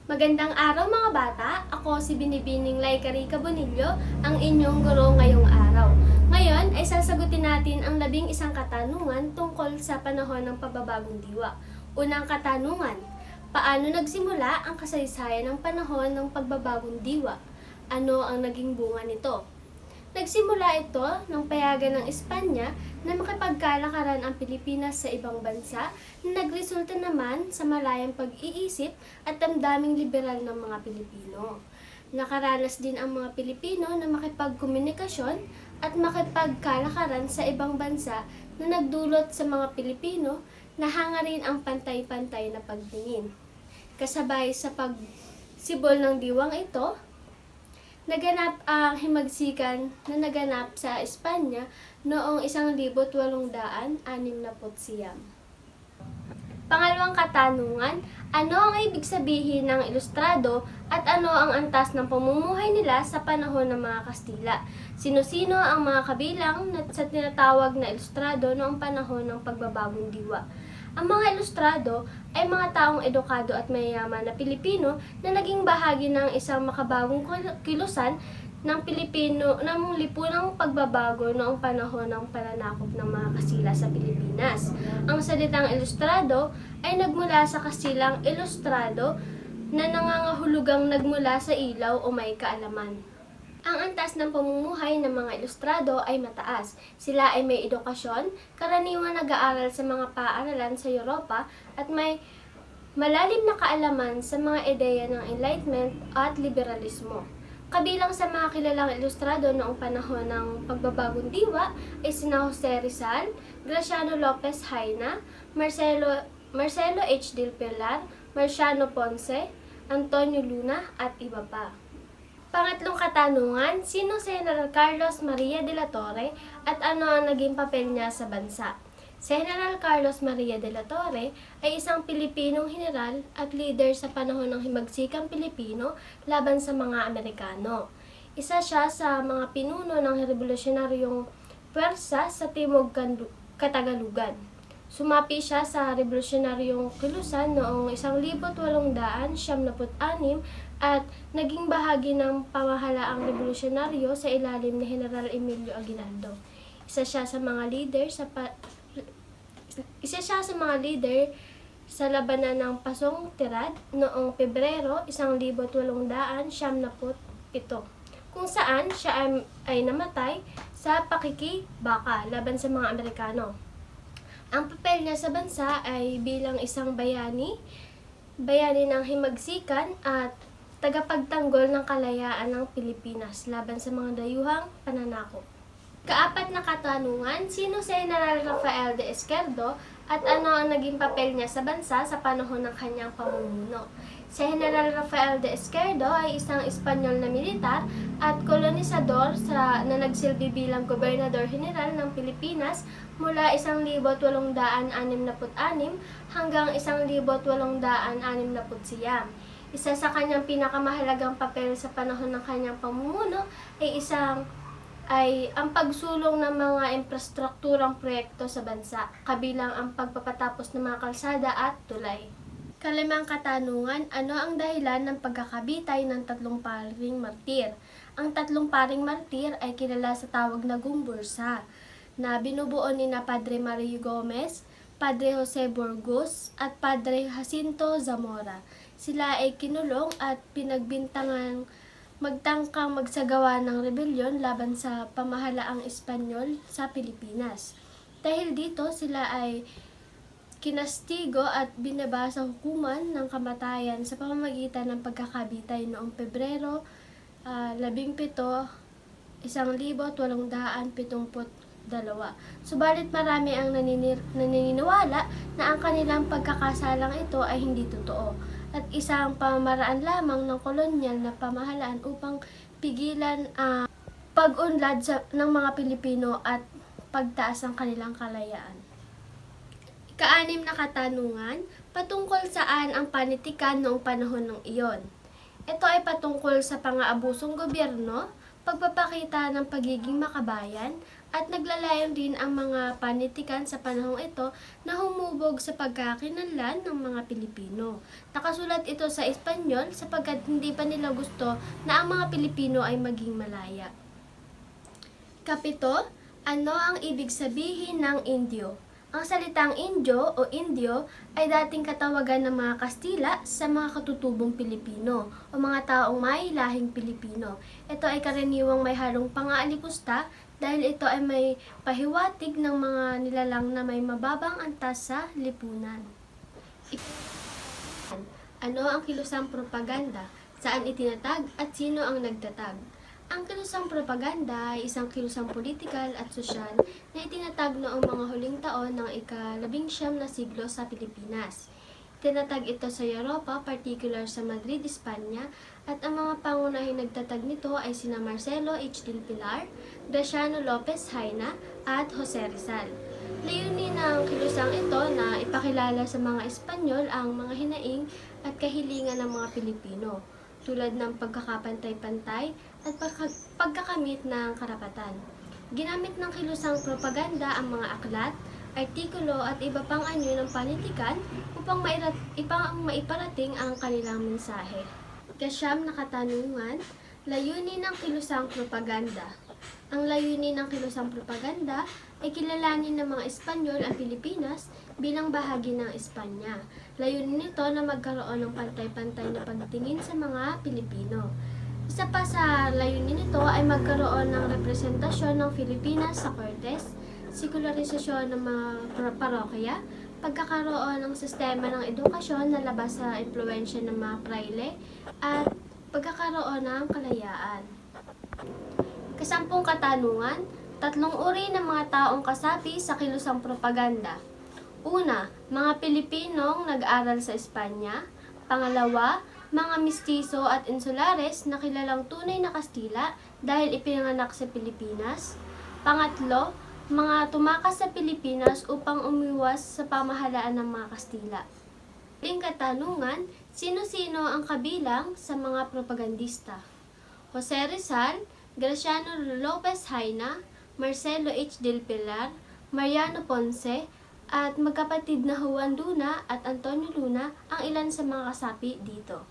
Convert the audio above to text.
Magandang araw mga bata! Ako si Binibining Laika Rica Bonillo, ang inyong guro ngayong araw. Ngayon ay sasagutin natin ang 11 katanungan tungkol sa panahon ng pagbabagong diwa. Unang katanungan, paano nagsimula ang kasaysayan ng panahon ng pagbabagong diwa? Ano ang naging bunga nito? Nagsimula ito ng payagan ng Espanya na makipagkalakaran ang Pilipinas sa ibang bansa na nagresulta naman sa malayang pag-iisip at damdaming liberal ng mga Pilipino. Nakaranas din ang mga Pilipino na makipagkomunikasyon at makipagkalakaran sa ibang bansa na nagdulot sa mga Pilipino na hangarin ang pantay-pantay na pagtingin. Kasabay sa pagsibol ng diwang ito, naganap ang himagsikan na naganap sa Espanya noong 1869. Pangalawang katanungan, ano ang ibig sabihin ng ilustrado at ano ang antas ng pamumuhay nila sa panahon ng mga Kastila? Sino-sino ang mga kabilang sa tinatawag na ilustrado noong panahon ng pagbabagong diwa? Ang mga ilustrado ay mga taong edukado at mayayaman na Pilipino na naging bahagi ng isang makabagong kilusan ng Pilipino ng lipunang pagbabago noong panahon ng pananakop ng mga Kastila sa Pilipinas. Ang salitang ilustrado ay nagmula sa Kastilang ilustrado na nangangahulugang nagmula sa ilaw o may kaalaman. Ang antas ng pamumuhay ng mga ilustrado ay mataas. Sila ay may edukasyon, karaniwan nag-aaral sa mga paaralan sa Europa at may malalim na kaalaman sa mga ideya ng Enlightenment at liberalismo. Kabilang sa mga kilalang ilustrado noong panahon ng pagbabagong diwa ay sina Jose Rizal, Graciano Lopez Haina, Marcelo H. Del Pilar, Marciano Ponce, Antonio Luna at iba pa. Pangatlong katanungan, sino si General Carlos Maria de la Torre at ano ang naging papel niya sa bansa? Si General Carlos Maria de la Torre ay isang Pilipinong general at leader sa panahon ng himagsikang Pilipino laban sa mga Amerikano. Isa siya sa mga pinuno ng revolusyonaryong puwersa sa Timog Katagalugan. Sumapi siya sa revolusyonaryong kilusan noong 1876 at naging bahagi ng pamahalaang revolusyonaryo sa ilalim ni General Emilio Aguinaldo. Isa siya sa mga leader sa labanan ng Pasong Tirad noong Pebrero 1877, kung saan siya ay namatay sa pakikibaka laban sa mga Amerikano. Ang papel niya sa bansa ay bilang isang bayani ng himagsikan at tagapagtanggol ng kalayaan ng Pilipinas laban sa mga dayuhang pananakop. Kaapat na katanungan, sino si General Rafael de Izquierdo at ano ang naging papel niya sa bansa sa panahon ng kanyang pamumuno? Si General Rafael de Izquierdo ay isang Espanyol na militar at kolonisador na nagsilbi bilang Gobernador General ng Pilipinas mula 1866 hanggang 1869. Isa sa kanyang pinakamahalagang papel sa panahon ng kanyang pamumuno ay ang pagsulong ng mga infrastrukturang proyekto sa bansa, kabilang ang pagpapatapos ng mga kalsada at tulay. Kalimang katanungan, ano ang dahilan ng pagkakabitay ng tatlong paring martir? Ang tatlong paring martir ay kilala sa tawag na gumbursa, na binubuo ni na Padre Mario Gomez, Padre Jose Burgos, at Padre Jacinto Zamora. Sila ay kinulong at pinagbintangang magtangkang magsagawa ng rebelyon laban sa pamahalaang Espanyol sa Pilipinas. Dahil dito, sila ay kinastigo at binaba sa hukuman ng kamatayan sa pamamagitan ng pagkakabitay noong Pebrero 17, 1872. Subalit marami ang naniniwala na ang kanilang pagkakasalang ito ay hindi totoo at isang pamamaraan lamang ng kolonyal na pamahalaan upang pigilan ang pag-unlad ng mga Pilipino at pagtaas ng kanilang kalayaan. Ika-6 na katanungan, patungkol saan ang panitikan noong panahon ng iyon? Ito ay patungkol sa pang-aabusong gobyerno, pagpapakita ng pagiging makabayan, At naglalayon din ang mga panitikan sa panahong ito na humubog sa pagkakinanlan ng mga Pilipino. Nakasulat ito sa Espanyol sapagkat hindi pa nila gusto na ang mga Pilipino ay maging malaya. Kapito, ano ang ibig sabihin ng Indio? Ang salitang Indio o Indio ay dating katawagan ng mga Kastila sa mga katutubong Pilipino o mga taong may lahing Pilipino. Ito ay karaniwang may halong pang-aalikusta dahil ito ay may pahiwatig ng mga nilalang na may mababang antas sa lipunan. Ano ang kilusang propaganda? Saan itinatag at sino ang nagtatag? Ang kilusang propaganda ay isang kilusang politikal at sosyal na itinatag noong mga huling taon ng ika-19 na siglo sa Pilipinas. Itinatag ito sa Europa, particular sa Madrid, Espanya, at ang mga pangunahing nagtatag nito ay sina Marcelo H. del Pilar, Graciano Lopez Haina, at Jose Rizal. Layunin ng kilusang ito na ipakilala sa mga Espanyol ang mga hinaing at kahilingan ng mga Pilipino, tulad ng pagkakapantay-pantay at pagkakamit ng karapatan. Ginamit ng kilusang propaganda ang mga aklat, artikulo at iba pang anyo ng panitikan upang maiparating ang kanilang mensahe. Ika-9 na katanungan, layunin ng kilusang propaganda. Ang layunin ng kilusang propaganda ay kilalanin ng mga Espanyol ang Pilipinas bilang bahagi ng Espanya. Layunin nito na magkaroon ng pantay-pantay na pagtingin sa mga Pilipino. Isa pa sa layunin nito ay magkaroon ng representasyon ng Pilipinas sa Cortes, sekularisasyon ng mga parokya, pagkakaroon ng sistema ng edukasyon na labas sa impluwensya ng mga praile, at pagkakaroon ng kalayaan. Kasampung katanungan, 3 uri ng mga taong kasapi sa kilusang propaganda. Una, mga Pilipinong nag-aral sa Espanya. Pangalawa, mga mistiso at insulares na kilalang tunay na Kastila dahil ipinanganak sa Pilipinas. Pangatlo, mga tumakas sa Pilipinas upang umiwas sa pamahalaan ng mga Kastila. Huling katanungan, sino-sino ang kabilang sa mga propagandista? Jose Rizal, Graciano Lopez Haina, Marcelo H. del Pilar, Mariano Ponce, at magkapatid na Juan Luna at Antonio Luna ang ilan sa mga kasapi dito.